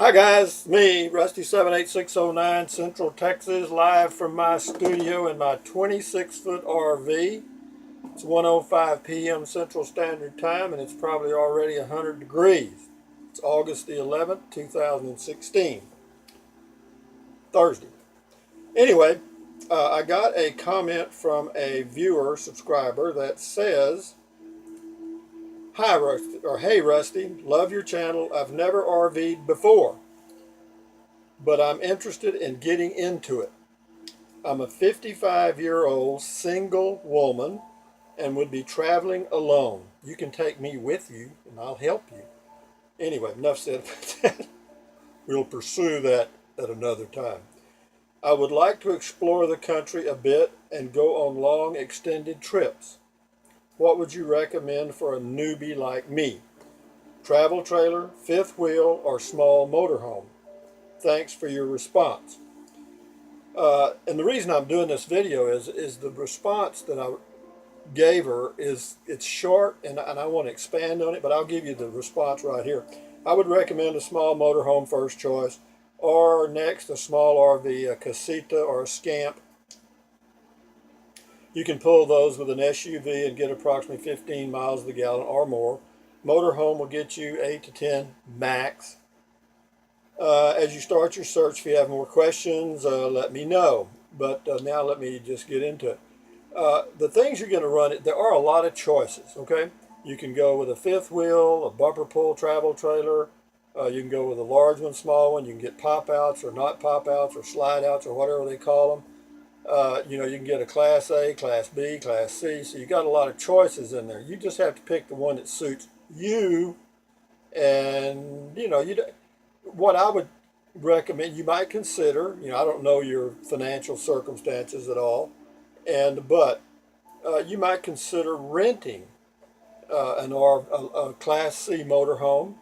Hi guys, me, Rusty78609, Central Texas, live from my studio in my 26-foot RV. It's 1:05 p.m. Central Standard Time, and it's probably already 100 degrees. It's August the 11th, 2016, Thursday. Anyway, I got a comment from a viewer, subscriber, that says, "Hi Rusty," or "Hey Rusty, love your channel. I've never RV'd before, but I'm interested in getting into it. I'm a 55-year-old single woman and would be traveling alone. You can take me with you and I'll help you." Anyway, enough said about that. We'll pursue that at another time. "I would like to explore the country a bit and go on long extended trips. What would you recommend for a newbie like me? Travel trailer, fifth wheel, or small motorhome? Thanks for your response." And the reason I'm doing this video is the response that I gave her it's short, and I want to expand on it, but I'll give you the response right here. "I would recommend a small motorhome first choice, or next a small RV, a casita or a scamp. You can pull those with an SUV and get approximately 15 miles to the gallon or more. Motorhome will get you 8 to 10 max. As you start your search, if you have more questions, let me know. But now let me just get into it. The things you're going to run it, there are a lot of choices, okay? You can go with a fifth wheel, a bumper pull travel trailer. You can go with a large one, small one. You can get pop-outs or not pop-outs or slide-outs or whatever they call them. You can get a Class A, Class B, Class C. So you got a lot of choices in there. You just have to pick the one that suits you. And, what I would recommend, you might consider, I don't know your financial circumstances at all, but you might consider renting a Class C motorhome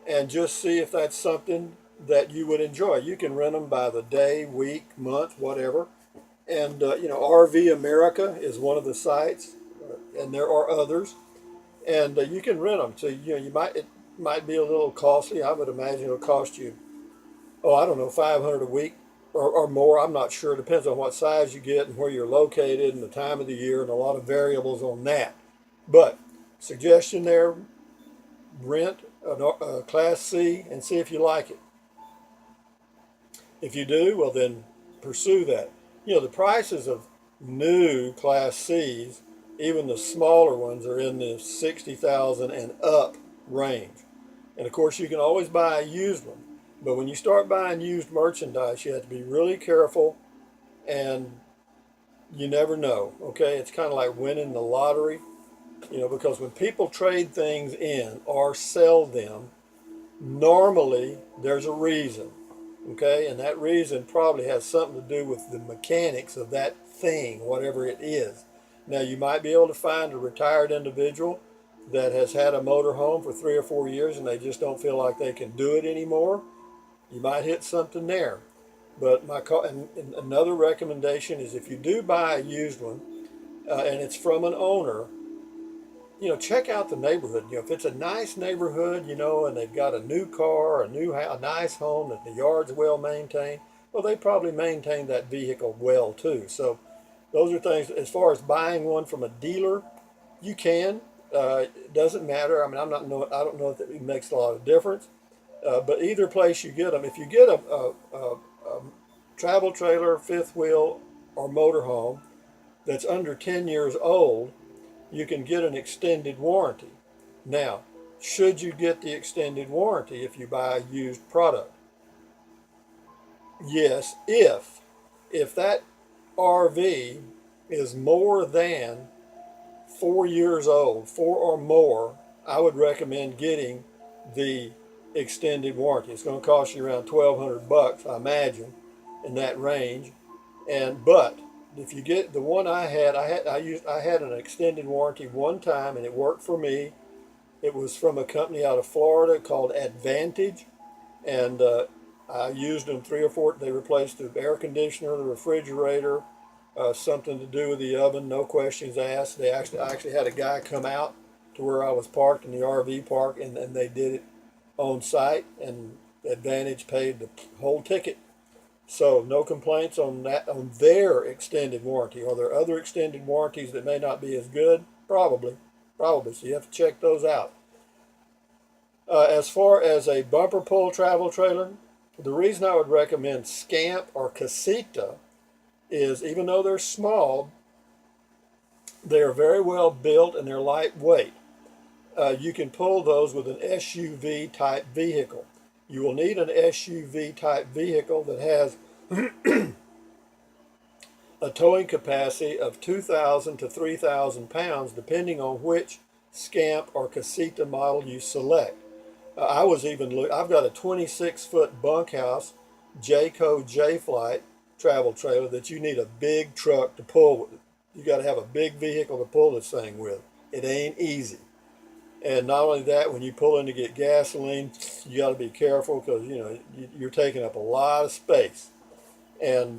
and just see if that's something that you would enjoy. You can rent them by the day, week, month, whatever. And, RV America is one of the sites, and there are others. And you can rent them. So, it might be a little costly. I would imagine it'll cost you, I don't know, $500 a week or more. I'm not sure. It depends on what size you get and where you're located and the time of the year and a lot of variables on that. But suggestion there, rent a Class C and see if you like it. If you do, well then pursue that. The prices of new Class Cs, even the smaller ones, are in the $60,000 and up range. And of course, you can always buy a used one. But when you start buying used merchandise, you have to be really careful, and you never know, okay? It's kind of like winning the lottery, because when people trade things in or sell them, normally there's a reason, okay? And that reason probably has something to do with the mechanics of that thing, whatever it is. Now, you might be able to find a retired individual that has had a motorhome for 3 or 4 years and they just don't feel like they can do it anymore. You might hit something there. But another recommendation is, if you do buy a used one and it's from an owner, check out the neighborhood. If it's a nice neighborhood, and they've got a new car, a nice home, that the yard's well maintained, well, they probably maintain that vehicle well too. So those are things. As far as buying one from a dealer, you can. It doesn't matter. I mean, I don't know if it makes a lot of difference. But either place you get them, if you get a travel trailer, fifth wheel, or motorhome that's under 10 years old, you can get an extended warranty. Now, should you get the extended warranty if you buy a used product? Yes, if that RV is more than 4 years old, 4 or more, I would recommend getting the extended warranty. It's going to cost you around $1,200, I imagine, in that range. But if you get the one I had an extended warranty one time, and it worked for me. It was from a company out of Florida called Advantage, and I used them 3 or 4. They replaced the air conditioner, the refrigerator, something to do with the oven. No questions asked. I actually had a guy come out to where I was parked in the RV park, and they did it on site, and Advantage paid the whole ticket. So no complaints on that, on their extended warranty. Are there other extended warranties that may not be as good? Probably. Probably. So you have to check those out. As far as a bumper pull travel trailer, the reason I would recommend Scamp or Casita is, even though they're small, they are very well built and they're lightweight. You can pull those with an SUV type vehicle. You will need an SUV type vehicle that has a towing capacity of 2,000 to 3,000 pounds, depending on which Scamp or Casita model you select. I've got a 26-foot bunkhouse Jayco J-Flight travel trailer that you need a big truck to pull with. You got to have a big vehicle to pull this thing with. It ain't easy. And not only that, when you pull in to get gasoline, you got to be careful because you're taking up a lot of space. And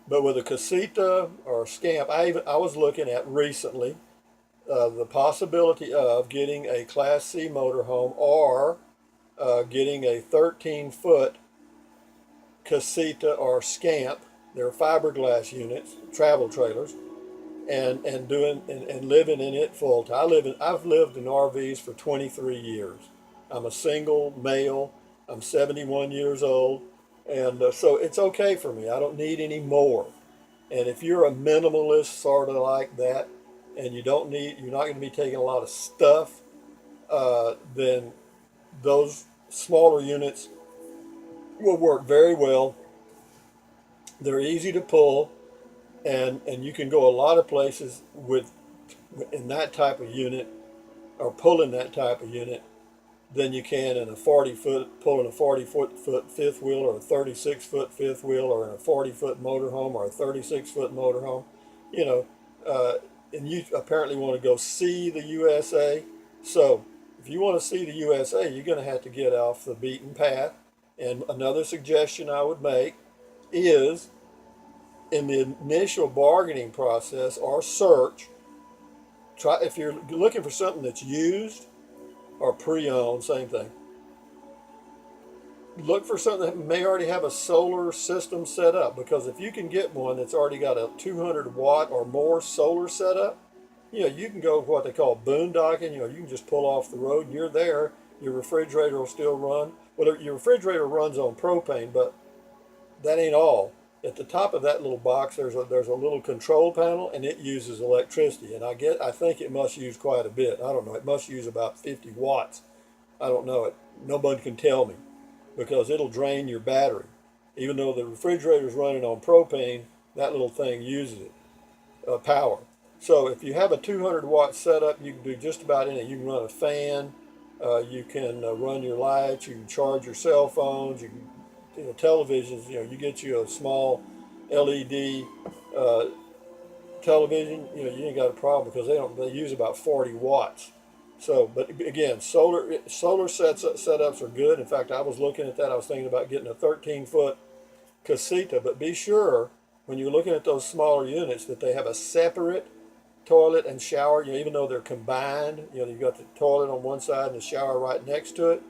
but with a Casita or a Scamp, I was looking at recently the possibility of getting a Class C motorhome or getting a 13-foot Casita or Scamp. They're fiberglass units, travel trailers, and living in it full time. I've lived in RVs for 23 years. I'm a single male. I'm 71 years old, and so it's okay for me. I don't need any more. And if you're a minimalist sort of like that, and you're not going to be taking a lot of stuff, then those smaller units will work very well. They're easy to pull, and you can go a lot of places in that type of unit, or pulling that type of unit, than you can in a 40-foot, pulling a 40-foot fifth wheel, or a 36-foot fifth wheel, or in a 40-foot motorhome, or a 36-foot motorhome. And you apparently want to go see the USA. So if you want to see the USA, you're going to have to get off the beaten path. And another suggestion I would make is, in the initial bargaining process or search, if you're looking for something that's used or pre-owned, same thing. Look for something that may already have a solar system set up, because if you can get one that's already got a 200 watt or more solar setup, you can go what they call boondocking. You can just pull off the road and you're there. Your refrigerator will still run. Well, your refrigerator runs on propane, but that ain't all. At the top of that little box, there's a little control panel, and it uses electricity. And I think it must use quite a bit. I don't know. It must use about 50 watts. I don't know it. Nobody can tell me, because it'll drain your battery. Even though the refrigerator's running on propane, that little thing uses it, power. So if you have a 200 watt setup, you can do just about anything. You can run a fan, you can run your lights, you can charge your cell phones, you can, televisions. You get you a small LED television. You ain't got a problem, because they use about 40 watts. So, but again, solar setups are good. In fact, I was looking at that. I was thinking about getting a 13-foot Casita, but be sure when you're looking at those smaller units that they have a separate toilet and shower. Even though they're combined, you've got the toilet on one side and the shower right next to it.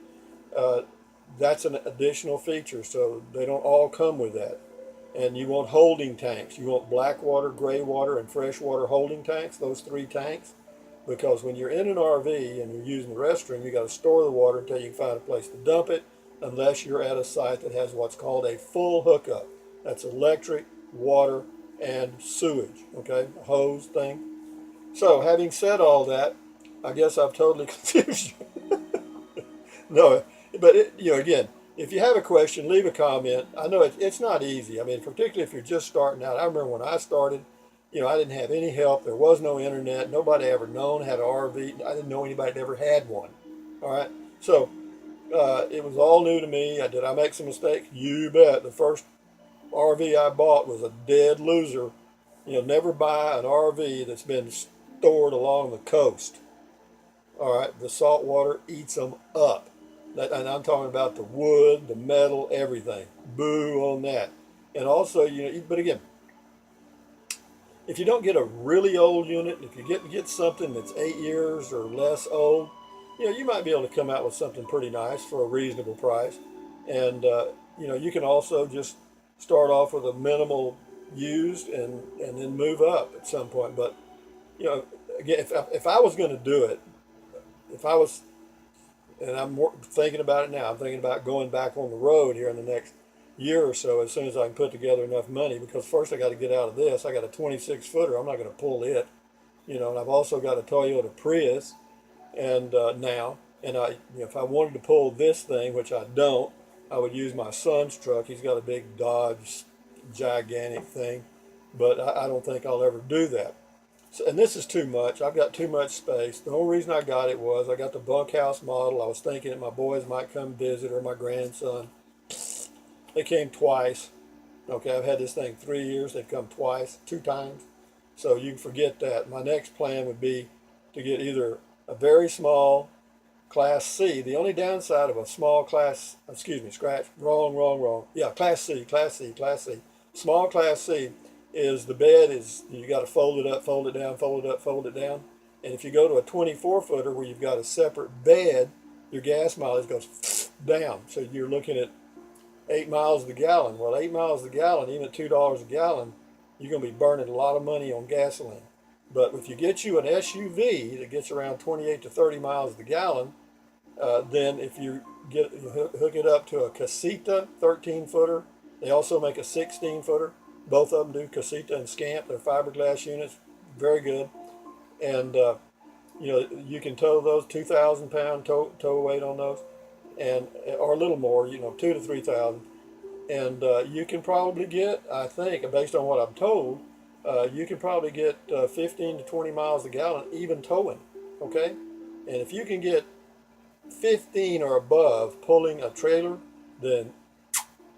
That's an additional feature, so they don't all come with that. And you want holding tanks. You want black water, gray water, and fresh water holding tanks, those 3 tanks. Because when you're in an RV and you're using the restroom, you got to store the water until you can find a place to dump it, unless you're at a site that has what's called a full hookup. That's electric, water, and sewage, okay, a hose thing. So having said all that, I guess I've totally confused you. No, but again, if you have a question, leave a comment. I know it's not easy. I mean, particularly if you're just starting out. I remember when I started, I didn't have any help. There was no internet. Nobody ever known had an RV. I didn't know anybody that ever had one. All right. So it was all new to me. Did I make some mistakes? You bet. The first RV I bought was a dead loser. Never buy an RV that's been stored along the coast. All right. The salt water eats them up. And I'm talking about the wood, the metal, everything. Boo on that. And also, but again, if you don't get a really old unit, if you get something that's 8 years or less old, you might be able to come out with something pretty nice for a reasonable price. And you can also just start off with a minimal used and then move up at some point. But again, if I was going to do it, if I was, and I'm thinking about it now, I'm thinking about going back on the road here in the next year or so as soon as I can put together enough money, because first I got to get out of this. I got a 26 footer. I'm not going to pull it, and I've also got a Toyota Prius, and now, and if I wanted to pull this thing, which I don't, I would use my son's truck. He's got a big Dodge, gigantic thing, but I don't think I'll ever do that. So, and this is too much. I've got too much space. The only reason I got it was I got the bunkhouse model. I was thinking that my boys might come visit, or my grandson. They came twice. Okay, I've had this thing 3 years. They've come twice, 2 times. So you can forget that. My next plan would be to get either a very small Class C. The only downside of a small class, excuse me, scratch, wrong. Yeah, Class C. Small Class C is the bed is, you got to fold it up, fold it down, fold it up, fold it down. And if you go to a 24 footer where you've got a separate bed, your gas mileage goes down. So you're looking at 8 miles a gallon. Well, 8 miles a gallon, even at $2 a gallon, you're going to be burning a lot of money on gasoline. But if you get you an SUV that gets around 28 to 30 miles a gallon, then if you hook it up to a Casita 13 footer, they also make a 16 footer. Both of them do Casita and Scamp. They're fiberglass units, very good. And you can tow those 2,000 pound tow weight on those, and or a little more, 2 to 3,000. And you can probably get, I think, based on what I'm told, you can probably get 15 to 20 miles a gallon even towing. Okay, and if you can get 15 or above pulling a trailer, then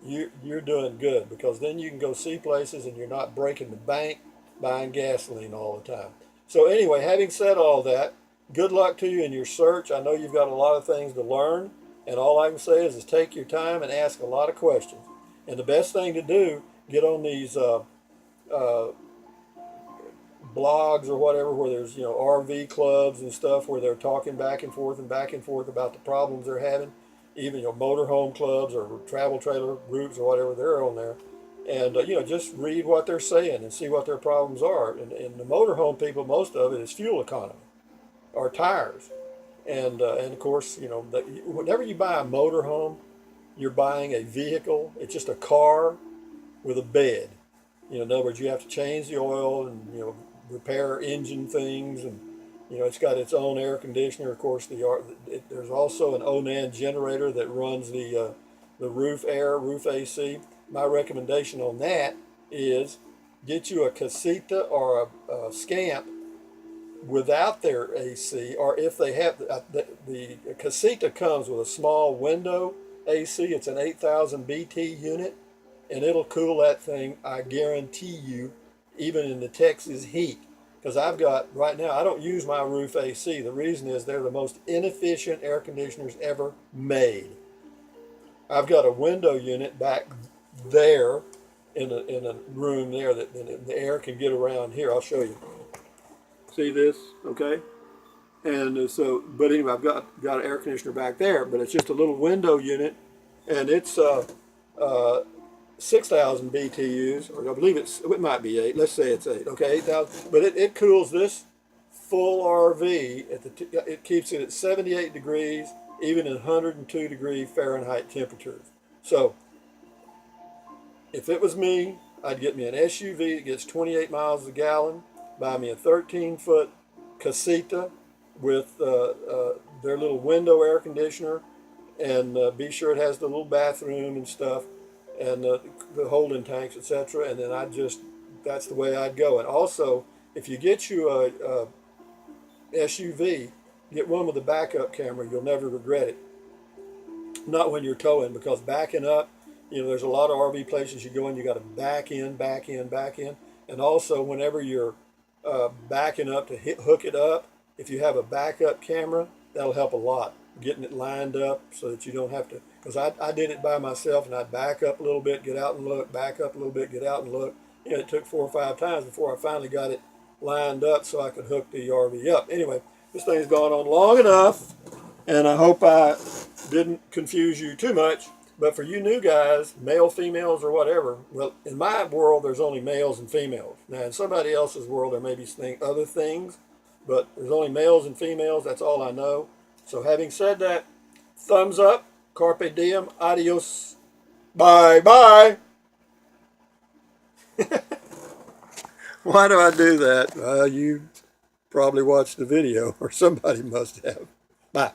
you're doing good, because then you can go see places and you're not breaking the bank buying gasoline all the time. So anyway, having said all that, good luck to you in your search. I know you've got a lot of things to learn, and all I can say is take your time and ask a lot of questions. And the best thing to do, get on these blogs or whatever, where there's RV clubs and stuff where they're talking back and forth about the problems they're having. Even motorhome clubs or travel trailer groups or whatever, they're on there, and just read what they're saying and see what their problems are. And the motorhome people, most of it is fuel economy or tires, and of course whenever you buy a motorhome, you're buying a vehicle. It's just a car with a bed. In other words, you have to change the oil and repair engine things, and it's got its own air conditioner. Of course, there's also an Onan generator that runs the roof AC. My recommendation on that is get you a Casita or a Scamp without their AC, or if they have the Casita comes with a small window AC. It's an 8,000 BT unit, and it'll cool that thing, I guarantee you, even in the Texas heat. Because I've got, right now, I don't use my roof AC. The reason is they're the most inefficient air conditioners ever made. I've got a window unit back there in a room there that the air can get around here. I'll show you. See this? Okay. And so, but anyway, I've got an air conditioner back there, but it's just a little window unit, and it's 6,000 BTUs, or I believe it might be 8. Let's say it's 8. Okay, 8,000. But it cools this full RV it keeps it at 78 degrees, even in 102 degree Fahrenheit temperatures. So if it was me, I'd get me an SUV that gets 28 miles a gallon, buy me a 13-foot Casita with their little window air conditioner, and be sure it has the little bathroom and stuff, and the holding tanks, etc. And then that's the way I'd go. And also, if you get you a SUV, get one with a backup camera. You'll never regret it. Not when you're towing, because backing up, there's a lot of RV places you go in, you got to back in. And also, whenever you're backing up to hook it up, if you have a backup camera, that'll help a lot, getting it lined up so that you don't have to, because I did it by myself, and I'd back up a little bit, get out and look, back up a little bit, get out and look. It took 4 or 5 times before I finally got it lined up so I could hook the RV up. Anyway, this thing's gone on long enough. And I hope I didn't confuse you too much. But for you new guys, male, females, or whatever, well, in my world, there's only males and females. Now, in somebody else's world, there may be other things, but there's only males and females. That's all I know. So, having said that, thumbs up, carpe diem, adios, bye bye. Why do I do that? You probably watched the video, or somebody must have. Bye.